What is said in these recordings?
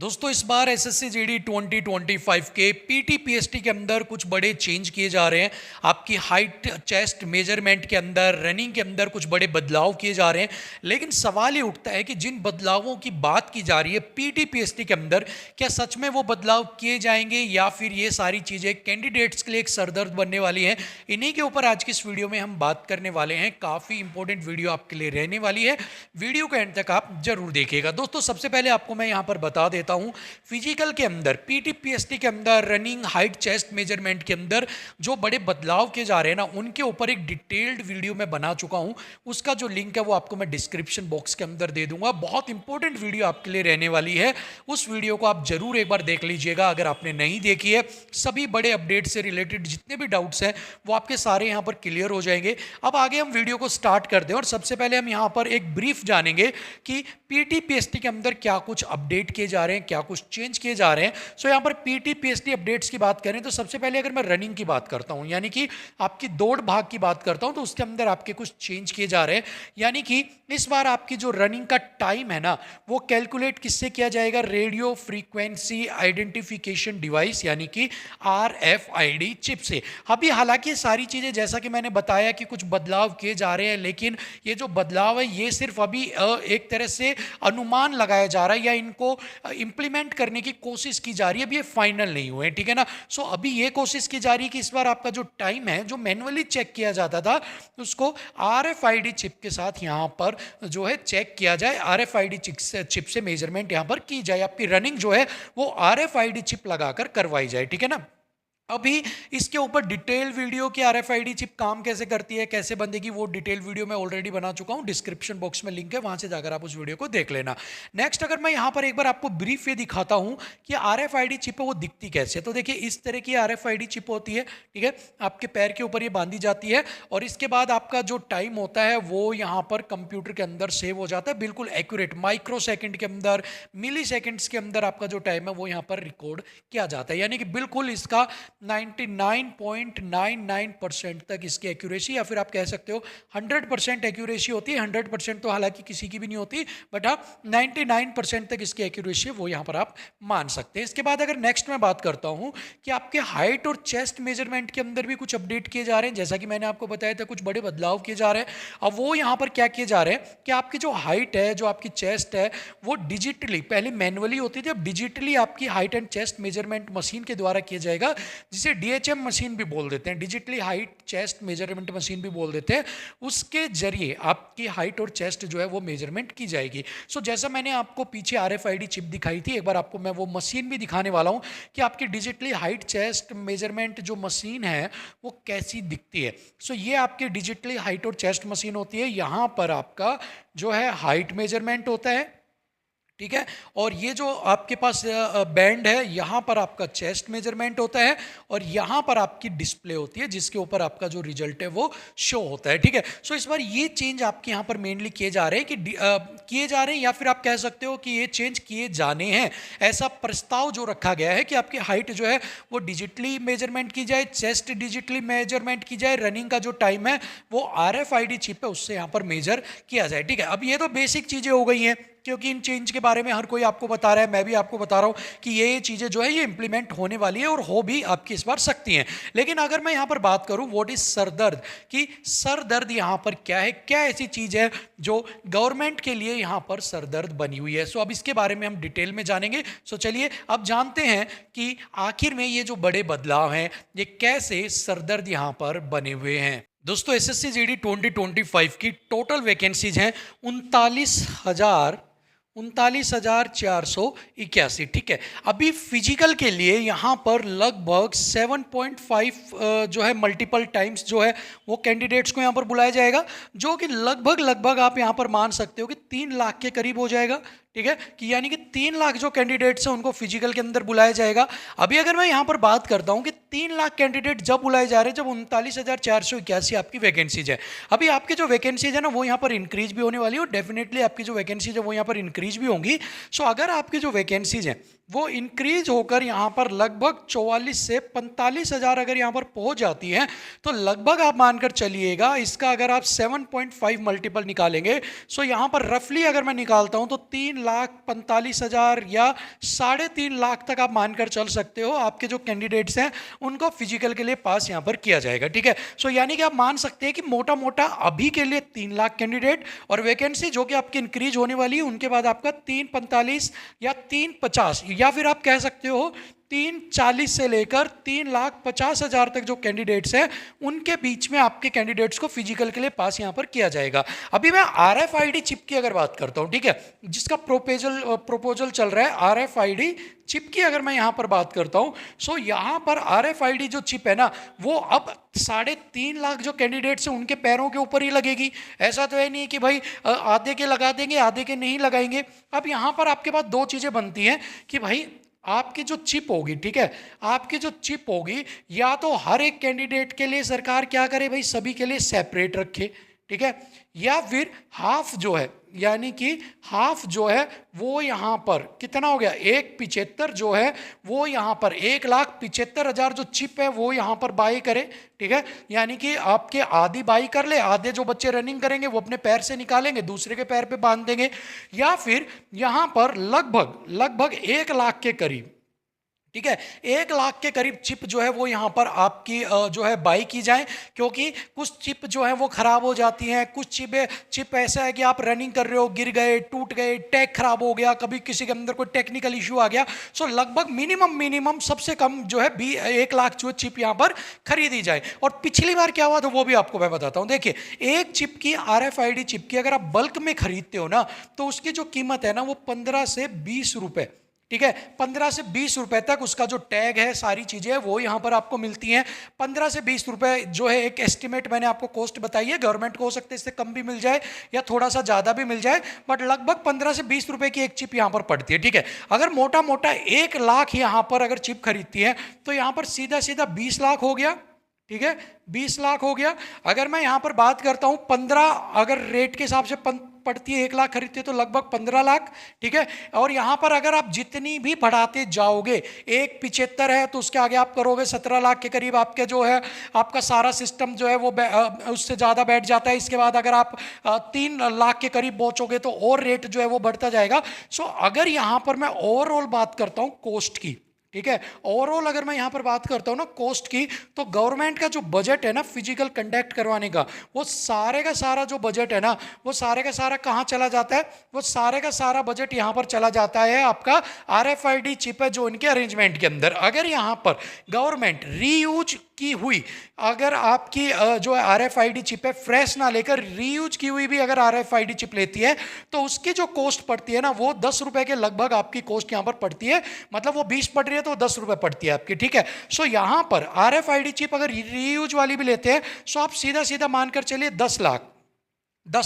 दोस्तों इस बार SSC GD 2025 के पीटी पीएसटी के अंदर कुछ बड़े चेंज किए जा रहे हैं। आपकी हाइट चेस्ट मेजरमेंट के अंदर, रनिंग के अंदर कुछ बड़े बदलाव किए जा रहे हैं। लेकिन सवाल ये उठता है कि जिन बदलावों की बात की जा रही है पीटी पीएसटी के अंदर, क्या सच में वो बदलाव किए जाएंगे या फिर ये सारी चीज़ें कैंडिडेट्स के लिए एक सरदर्द बनने वाली हैं। इन्हीं के ऊपर आज की इस वीडियो में हम बात करने वाले हैं। काफ़ी इंपॉर्टेंट वीडियो आपके लिए रहने वाली है, वीडियो को एंड तक आप जरूर देखिएगा। दोस्तों सबसे पहले आपको मैं यहाँ पर बता देता हूं, फिजिकल के अंदर पीटी पीएसटी के अंदर रनिंग हाइट चेस्ट मेजरमेंट के अंदर जो बड़े बदलाव किए जा रहे हैं ना, उनके ऊपर एक डिटेल्ड वीडियो मैं बना चुका हूं। उसका जो लिंक है वो आपको मैं डिस्क्रिप्शन बॉक्स के अंदर दे दूंगा। बहुत इंपॉर्टेंट वीडियो आपके लिए रहने वाली है, उस वीडियो को आप जरूर एक बार देख लीजिएगा अगर आपने नहीं देखी है। सभी बड़े अपडेट से रिलेटेड जितने भी डाउट्स हैं वो आपके सारे यहाँ पर क्लियर हो जाएंगे। अब आगे हम वीडियो को स्टार्ट कर दें और सबसे पहले हम यहाँ पर एक ब्रीफ जानेंगे कि पीटी पीएसटी के अंदर क्या कुछ अपडेट किए जा रहे हैं, क्या कुछ चेंज किए जा रहे हैं। सो यहाँ पर पीटी पीएसटी अपडेट्स की बात करें तो सबसे पहले अगर मैं रनिंग की बात करता हूँ, यानी कि आपकी दौड़ भाग की बात करता हूँ, तो उसके अंदर आपके कुछ चेंज किए जा रहे हैं। यानी कि इस बार आपकी जो रनिंग का टाइम है ना, वो कैलकुलेट किससे किया जाएगा? रेडियो फ्रीक्वेंसी आइडेंटिफिकेशन डिवाइस यानी कि RFID चिप से। अभी हालांकि सारी चीज़ें जैसा कि मैंने बताया कि कुछ बदलाव किए जा रहे हैं, लेकिन ये जो बदलाव है ये सिर्फ अभी एक तरह से अनुमान लगाया जा रहा है या इनको इंप्लीमेंट करने की कोशिश की जा रही है। अभी ये फाइनल नहीं हुए, ठीक है ना। सो अभी ये कोशिश की जा रही है कि इस बार आपका जो टाइम है, जो मैनुअली चेक किया जाता था, उसको RFID चिप के साथ यहाँ पर जो है चेक किया जाए। RFID चिप से मेजरमेंट यहाँ पर की जाए, आपकी रनिंग जो है वो RFID चिप लगाकर करवाई जाए, ठीक है ना। अभी इसके ऊपर डिटेल वीडियो की RFID चिप काम कैसे करती है, कैसे बंदेगी, वो डिटेल वीडियो मैं ऑलरेडी बना चुका हूं। डिस्क्रिप्शन बॉक्स में लिंक है, वहां से जाकर आप उस वीडियो को देख लेना। नेक्स्ट अगर मैं यहां पर एक बार आपको ब्रीफ ये दिखाता हूं कि RFID चिप है वो दिखती कैसे है, तो देखिए इस तरह की RFID चिप होती है, ठीक है। आपके पैर के ऊपर ये बांधी जाती है और इसके बाद आपका जो टाइम होता है वो यहाँ पर कंप्यूटर के अंदर सेव हो जाता है, बिल्कुल एक्यूरेट माइक्रो सेकेंड के अंदर, मिली सेकेंड्स के अंदर आपका जो टाइम है वो यहाँ पर रिकॉर्ड किया जाता है। यानी कि बिल्कुल इसका 99.99% तक इसकी एक्यूरेसी, या फिर आप कह सकते हो 100% एक्यूरेसी होती है। 100% तो हालांकि किसी की भी नहीं होती, बट हाँ 99% तक इसकी एक्यूरेसी वो यहाँ पर आप मान सकते हैं। इसके बाद अगर नेक्स्ट मैं बात करता हूँ कि आपके हाइट और चेस्ट मेजरमेंट के अंदर भी कुछ अपडेट किए जा रहे हैं। जैसा कि मैंने आपको बताया था कुछ बड़े बदलाव किए जा रहे हैं। अब वो यहाँ पर क्या किए जा रहे हैं कि आपकी जो हाइट है, जो आपकी चेस्ट है, वो डिजिटली, पहले मैनुअली होती थी, अब डिजिटली आपकी height and chest measurement machine के द्वारा किया जाएगा, जिसे DHM मशीन भी बोल देते हैं, digitally height chest measurement machine भी बोल देते हैं। उसके जरिए आपकी हाइट और चेस्ट जो है वो मेजरमेंट की जाएगी। सो जैसा मैंने आपको पीछे RFID चिप दिखाई थी, एक बार आपको मैं वो मशीन भी दिखाने वाला हूं कि आपकी डिजिटली हाइट चेस्ट मेजरमेंट जो मशीन है वो कैसी दिखती है। सो ये आपकी डिजिटली हाइट और चेस्ट मशीन होती है। यहाँ पर आपका जो है हाइट मेजरमेंट होता है, ठीक है, और ये जो आपके पास बैंड है यहाँ पर आपका चेस्ट मेजरमेंट होता है और यहाँ पर आपकी डिस्प्ले होती है जिसके ऊपर आपका जो रिजल्ट है वो शो होता है, ठीक है। सो इस बार ये चेंज आपके यहाँ पर मेनली किए जा रहे हैं कि किए जा रहे हैं, या फिर आप कह सकते हो कि ये चेंज किए जाने हैं। ऐसा प्रस्ताव जो रखा गया है कि आपकी हाइट जो है वो डिजिटली मेजरमेंट की जाए, चेस्ट डिजिटली मेजरमेंट की जाए, रनिंग का जो टाइम है वो RFID चिप है उससे यहाँ पर मेजर किया जाए, ठीक है। अब ये तो बेसिक चीज़ें हो गई हैं, क्योंकि इन चेंज के बारे में हर कोई आपको बता रहा है, मैं भी आपको बता रहा हूँ कि ये चीज़ें जो है ये इंप्लीमेंट होने वाली है और हो भी आपकी इस बार सकती हैं। लेकिन अगर मैं यहाँ पर बात करूँ व्हाट इज सरदर्द, कि सरदर्द यहाँ पर क्या है, क्या ऐसी चीज़ है जो गवर्नमेंट के लिए यहाँ पर सरदर्द बनी हुई है। सो अब इसके बारे में हम डिटेल में जानेंगे। सो चलिए अब जानते हैं कि आखिर में ये जो बड़े बदलाव हैं ये कैसे सरदर्द यहाँ पर बने हुए हैं। दोस्तों एसएससी जीडी 2025 की टोटल वैकेंसीज हैं 39,481, ठीक है। अभी फिजिकल के लिए यहाँ पर लगभग 7.5 जो है मल्टीपल टाइम्स जो है वो कैंडिडेट्स को यहाँ पर बुलाया जाएगा, जो कि लगभग आप यहाँ पर मान सकते हो कि 3 लाख के करीब हो जाएगा, ठीक है। कि यानी कि 3 लाख जो कैंडिडेट्स हैं उनको फिजिकल के अंदर बुलाया जाएगा। अभी अगर मैं यहाँ पर बात करता हूँ कि 3 लाख कैंडिडेट जब बुलाए जा रहे हैं, जब 39,481 आपकी वैकेंसीज है। अभी आपकी जो वैकेंसीज है ना वो यहाँ पर इंक्रीज भी होने वाली है और डेफिनेटली आपकी जो वैकेंसीज है वो यहाँ पर इंक्रीज भी होंगी। सो अगर आपकी जो वैकेंसीज हैं वो इंक्रीज होकर यहाँ पर लगभग 44 से 45 हज़ार अगर यहाँ पर पहुँच जाती हैं, तो लगभग आप मानकर चलिएगा इसका अगर आप 7.5 मल्टीपल निकालेंगे, सो यहाँ पर रफली अगर मैं निकालता हूँ तो 3 3,45,000 या 3.5 लाख तक आप मानकर चल सकते हो आपके जो कैंडिडेट्स हैं उनको फिजिकल के लिए पास यहाँ पर किया जाएगा, ठीक है। सो यानी कि आप मान सकते हैं कि मोटा मोटा अभी के लिए 3 लाख कैंडिडेट और वैकेंसी जो कि आपकी इंक्रीज होने वाली है उनके बाद आपका 3,45 या 3,50 या फिर आप कह सकते हो 3,40 से लेकर 3,50,000 तक जो कैंडिडेट्स हैं उनके बीच में आपके कैंडिडेट्स को फिजिकल के लिए पास यहाँ पर किया जाएगा। अभी मैं RFID चिप की अगर बात करता हूँ, ठीक है, जिसका प्रोपोजल चल रहा है RFID चिप की अगर मैं यहाँ पर बात करता हूँ, सो यहाँ पर RFID जो चिप है ना वो अब 3.5 लाख जो कैंडिडेट्स हैं उनके पैरों के ऊपर ही लगेगी। ऐसा तो है नहीं कि भाई आधे के लगा देंगे आधे के नहीं लगाएंगे। अब यहाँ पर आपके पास दो चीज़ें बनती हैं कि भाई आपकी जो चिप होगी, ठीक है, आपकी जो चिप होगी या तो हर एक कैंडिडेट के लिए सरकार क्या करे भाई सभी के लिए सेपरेट रखे, ठीक है, या फिर हाफ जो है यानी कि हाफ जो है वो यहाँ पर कितना हो गया 1,75 जो है वो यहाँ पर 1,75,000 जो चिप है वो यहाँ पर बाई करे, ठीक है, यानी कि आपके आधी बाई कर ले, आधे जो बच्चे रनिंग करेंगे वो अपने पैर से निकालेंगे दूसरे के पैर पे बांध देंगे, या फिर यहाँ पर लगभग 1 लाख के करीब, ठीक है, 1 लाख के करीब चिप जो है वो यहाँ पर आपकी जो है बाई की जाए, क्योंकि कुछ चिप जो है वो खराब हो जाती हैं, कुछ चिप ऐसा है कि आप रनिंग कर रहे हो गिर गए टूट गए टैग खराब हो गया, कभी किसी के अंदर कोई टेक्निकल इशू आ गया, सो लगभग मिनिमम सबसे कम जो है 1 लाख जो चिप यहाँ पर खरीदी जाए। और पिछली बार क्या हुआ था वो भी आपको मैं बताता हूँ। देखिए एक चिप की RFID चिप की अगर आप बल्क में खरीदते हो ना तो उसकी जो कीमत है ना वो 15 से 20 रुपए, ठीक है, 15 से 20 रुपए तक उसका जो टैग है सारी चीजें वो यहाँ पर आपको मिलती हैं। 15 से 20 रुपए जो है एक एस्टिमेट मैंने आपको कॉस्ट बताई है, गवर्नमेंट को हो सकता है इससे कम भी मिल जाए या थोड़ा सा ज्यादा भी मिल जाए, बट लगभग 15 से 20 रुपए की एक चिप यहाँ पर पड़ती है, ठीक है। अगर मोटा मोटा 1 लाख यहाँ पर अगर चिप खरीदती है तो यहाँ पर सीधा सीधा 20 लाख हो गया, ठीक है, 20 लाख हो गया। अगर मैं यहाँ पर बात करता हूँ 15 अगर रेट के हिसाब से पड़ती है 1 लाख खरीदते हैं तो लगभग 15 लाख, ठीक है। और यहाँ पर अगर आप जितनी भी बढ़ाते जाओगे 1,75 है तो उसके आगे आप करोगे 17 लाख के करीब आपके जो है आपका सारा सिस्टम जो है वो उससे ज़्यादा बैठ जाता है। इसके बाद अगर आप 3 लाख के करीब पहुँचोगे तो और रेट जो है वो बढ़ता जाएगा। सो अगर यहाँ पर मैं ओवरऑल बात करता हूँ कॉस्ट की, ठीक है, ओवरऑल अगर मैं यहाँ पर बात करता हूँ ना कॉस्ट की, तो गवर्नमेंट का जो बजट है ना फिजिकल कंडक्ट करवाने का वो सारे का सारा जो बजट है ना वो सारे का सारा कहाँ चला जाता है, वो सारे का सारा बजट यहाँ पर चला जाता है आपका RFID चिप है जो इनके अरेंजमेंट के अंदर। अगर यहाँ पर गवर्नमेंट रीयूज की हुई अगर आपकी जो RFID चिप है फ्रेश ना लेकर रीयूज की हुई भी अगर RFID चिप लेती है तो उसकी जो कॉस्ट पड़ती है ना वो 10 रुपए के लगभग आपकी कॉस्ट यहाँ पर पड़ती है, मतलब वो 20 पड़ रही है तो 10 रुपए पड़ती है आपकी, ठीक है। सो यहाँ पर RFID चिप अगर रीयूज वाली भी लेते हैं सो आप सीधा सीधा मानकर चलिए 10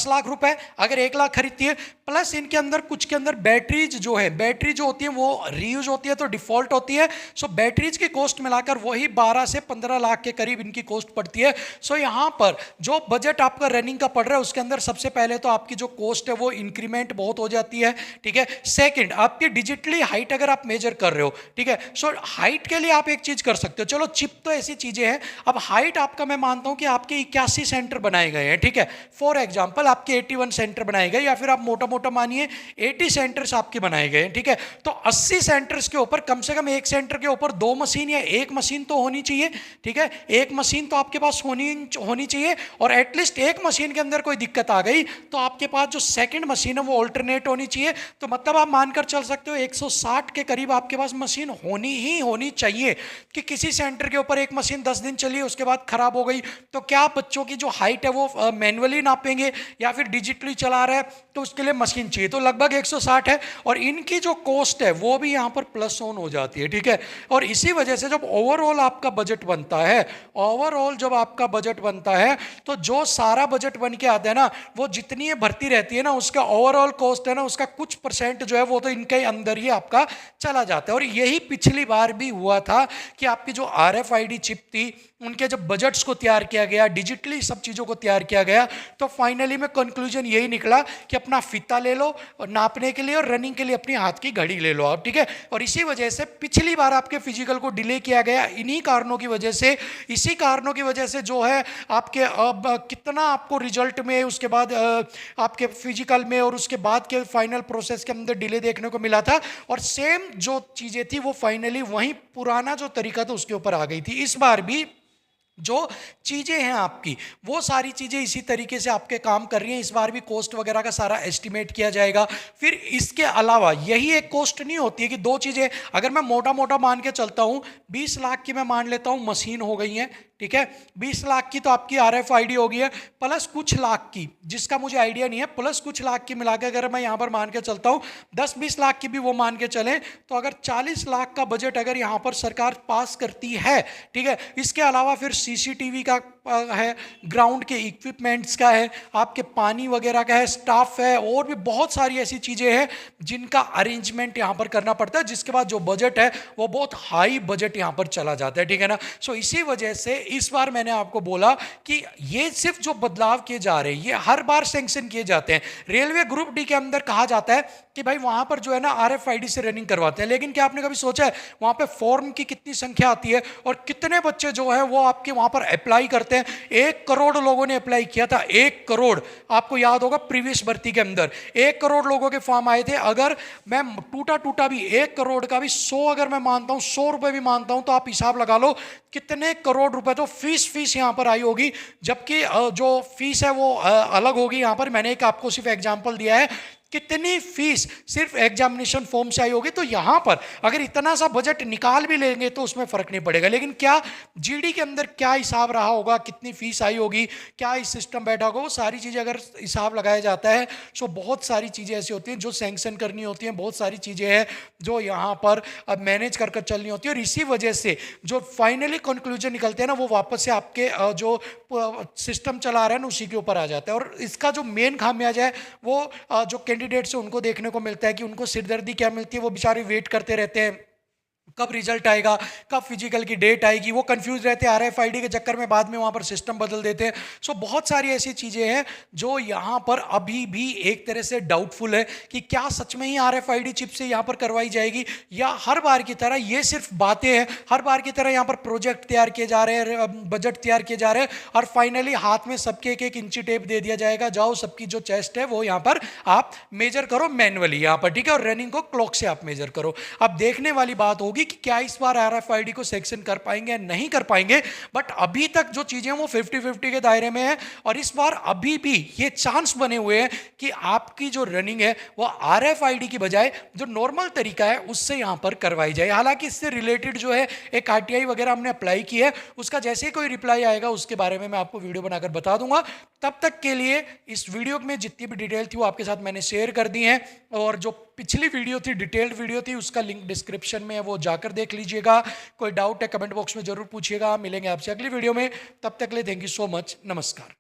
लाख रुपए अगर 1 लाख खरीदती है, प्लस इनके अंदर कुछ के अंदर बैटरीज जो है बैटरी जो होती है वो रीयूज होती है तो डिफॉल्ट होती है। सो बैटरीज की कॉस्ट मिलाकर वही 12 से 15 लाख के करीब इनकी कॉस्ट पड़ती है। सो यहाँ पर जो बजट आपका रनिंग का पड़ रहा है उसके अंदर सबसे पहले तो आपकी जो कॉस्ट है वो इंक्रीमेंट बहुत हो जाती है, ठीक है। सेकेंड आपकी डिजिटली हाइट अगर आप मेजर कर रहे हो, ठीक है, सो हाइट के लिए आप एक चीज कर सकते हो, चलो चिप तो ऐसी चीजें हैं, अब हाइट आपका मैं मानता हूं कि आपके 81 सेंटर बनाए गए हैं, ठीक है, फॉर एग्जाम्पल आपके 81 सेंटर बनाए गए या फिर आप मोटा मोटा मानिए 80 सेंटर्स आपके बनाए गए, ठीक है। तो 80 सेंटर्स के ऊपर कम से कम एक सेंटर के ऊपर 2 मशीन या 1 मशीन तो होनी चाहिए, ठीक है, 1 मशीन तो आपके पास होनी चाहिए। और एटलीस्ट 1 मशीन के अंदर कोई दिक्कत आ गई तो आपके पास जो सेकंड मशीन है वो ऑल्टरनेट होनी चाहिए। तो मतलब आप मानकर चल सकते हो 160 के करीब आपके पास मशीन होनी चाहिए कि किसी सेंटर के ऊपर एक मशीन 10 दिन चली उसके बाद खराब हो गई तो क्या बच्चों की जो हाइट है वो मैनुअली नापेंगे या फिर डिजिटली चला रहा है तो उसके लिए मशीन चाहिए, तो लगभग 160 है। और इनकी जो कॉस्ट है वो भी यहाँ पर प्लस ऑन हो जाती है, ठीक है। और इसी वजह से जब ओवरऑल आपका बजट बनता है, ओवरऑल जब आपका बजट बनता है तो जो सारा बजट बन के आता है ना वो जितनी भर्ती रहती है ना उसका ओवरऑल कॉस्ट है ना उसका कुछ परसेंट जो है वो तो इनके अंदर ही आपका चला जाता है। और यही पिछली बार भी हुआ था कि आपकी जो RFID चिप थी उनके जब बजट्स को तैयार किया गया, डिजिटली सब चीज़ों को तैयार किया गया, तो फाइनली में कंक्लूजन यही निकला कि अपना फीता ले लो और नापने के लिए, और रनिंग के लिए अपनी हाथ की घड़ी ले लो आप, ठीक है। और इसी वजह से पिछली बार आपके फिजिकल को डिले किया गया, इन्हीं कारणों की वजह से, इसी कारणों की वजह से जो है आपके अब कितना आपको रिजल्ट में, उसके बाद आपके फिजिकल में और उसके बाद के फाइनल प्रोसेस के अंदर डिले देखने को मिला था। और सेम जो चीज़ें थी वो फाइनली वही पुराना जो तरीका था उसके ऊपर आ गई थी। इस बार भी जो चीज़ें हैं आपकी, वो सारी चीज़ें इसी तरीके से आपके काम कर रही हैं। इस बार भी कॉस्ट वगैरह का सारा एस्टिमेट किया जाएगा। फिर इसके अलावा यही एक कॉस्ट नहीं होती है कि दो चीज़ें, अगर मैं मोटा मोटा मान के चलता हूँ, 20 लाख की मैं मान लेता हूँ मशीन हो गई है, ठीक है। 20 लाख की तो आपकी RFID होगी है, प्लस कुछ लाख की, जिसका मुझे आइडिया नहीं है, प्लस कुछ लाख की मिला के अगर मैं यहाँ पर मान के चलता हूँ, 10-20 लाख की भी वो मान के चलें, तो अगर 40 लाख का बजट अगर यहाँ पर सरकार पास करती है, ठीक है। इसके अलावा फिर CCTV का है, ग्राउंड के इक्विपमेंट्स का है, आपके पानी वगैरह का है, स्टाफ है, और भी बहुत सारी ऐसी चीज़ें हैं जिनका अरेंजमेंट यहाँ पर करना पड़ता है, जिसके बाद जो बजट है वो बहुत हाई बजट यहाँ पर चला जाता है, ठीक है ना। सो इसी वजह से इस बार मैंने आपको बोला कि ये सिर्फ जो बदलाव किए जा रहे हैं ये हर बार सैंक्शन किए जाते हैं। रेलवे ग्रुप डी के अंदर कहा जाता है कि भाई वहां पर जो है ना RFID से रनिंग करवाते हैं, लेकिन क्या आपने कभी सोचा है वहां पे फॉर्म की कितनी संख्या आती है और कितने बच्चे जो है वो आपके वहां पर अप्लाई करते हैं। 1 करोड़ लोगों ने अप्लाई किया था, 1 करोड़, आपको याद होगा प्रीवियस भर्ती के अंदर 1 करोड़ लोगों के फॉर्म आए थे। अगर मैं टूटा भी 1 करोड़ का भी 100 अगर मैं मानता हूं, 100 रुपए भी मानता हूं, तो आप हिसाब लगा लो कितने करोड़ रुपए तो फीस यहां पर आई होगी। जबकि जो फीस है वो अलग होगी। यहां पर मैंने एक आपको सिर्फ एग्जांपल दिया है कितनी फीस सिर्फ एग्जामिनेशन फॉर्म से आई होगी। तो यहां पर अगर इतना सा बजट निकाल भी लेंगे तो उसमें फर्क नहीं पड़ेगा, लेकिन क्या GD के अंदर क्या हिसाब रहा होगा, कितनी फीस आई होगी, क्या इस सिस्टम बैठा होगा, वो सारी चीज़ें अगर हिसाब लगाया जाता है तो बहुत सारी चीज़ें ऐसी होती हैं जो सैंक्शन करनी होती हैं, बहुत सारी चीज़ें हैं जो यहाँ पर अब मैनेज कर चलनी होती है। और इसी वजह से जो फाइनली कंक्लूजन निकलते हैं ना वो वापस से आपके जो सिस्टम चला रहे हैं ना उसी के ऊपर आ जाता है। और इसका जो मेन खामियाजा है वो जो कैंडिडेट से उनको देखने को मिलता है कि उनको सिरदर्दी क्या मिलती है, वो बेचारे वेट करते रहते हैं कब रिजल्ट आएगा, कब फिजिकल की डेट आएगी, वो कंफ्यूज रहते हैं RFID के चक्कर में, बाद में वहाँ पर सिस्टम बदल देते हैं। सो बहुत सारी ऐसी चीज़ें हैं जो यहाँ पर अभी भी एक तरह से डाउटफुल है कि क्या सच में ही RFID चिप से यहाँ पर करवाई जाएगी, या हर बार की तरह ये सिर्फ बातें हैं, हर बार की तरह यहाँ पर प्रोजेक्ट तैयार किए जा रहे हैं, बजट तैयार किए जा रहे हैं, और फाइनली हाथ में सबके एक इंची टेप दे दिया जाएगा, जाओ सबकी जो चेस्ट है वो यहाँ पर आप मेजर करो मैनुअली यहाँ पर, ठीक है, और रनिंग को क्लॉक से आप मेजर करो। अब देखने वाली बात होगी कि क्या इस बार RFID को सेक्शन कर पाएंगे या नहीं कर पाएंगे, बट अभी तक जो चीजें वो 50-50 के दायरे में है। और इस बार अभी भी ये चांस बने हुए हैं कि आपकी जो रनिंग है वो RFID की बजाय जो नॉर्मल तरीका है उससे यहां पर करवाई जाए। हालांकि इससे रिलेटेड जो है एक RTI वगैरह हमने अप्लाई की है, उसका जैसे ही कोई रिप्लाई आएगा उसके बारे में मैं आपको वीडियो बनाकर बता दूंगा। तब तक के लिए इस वीडियो में जितनी भी डिटेल थी वो आपके साथ मैंने शेयर कर दी है, और जो पिछली वीडियो थी, डिटेल्ड वीडियो थी, उसका लिंक डिस्क्रिप्शन में है, वो जाकर देख लीजिएगा। कोई डाउट है कमेंट बॉक्स में जरूर पूछिएगा। मिलेंगे आपसे अगली वीडियो में, तब तक के लिए थैंक यू सो मच, नमस्कार।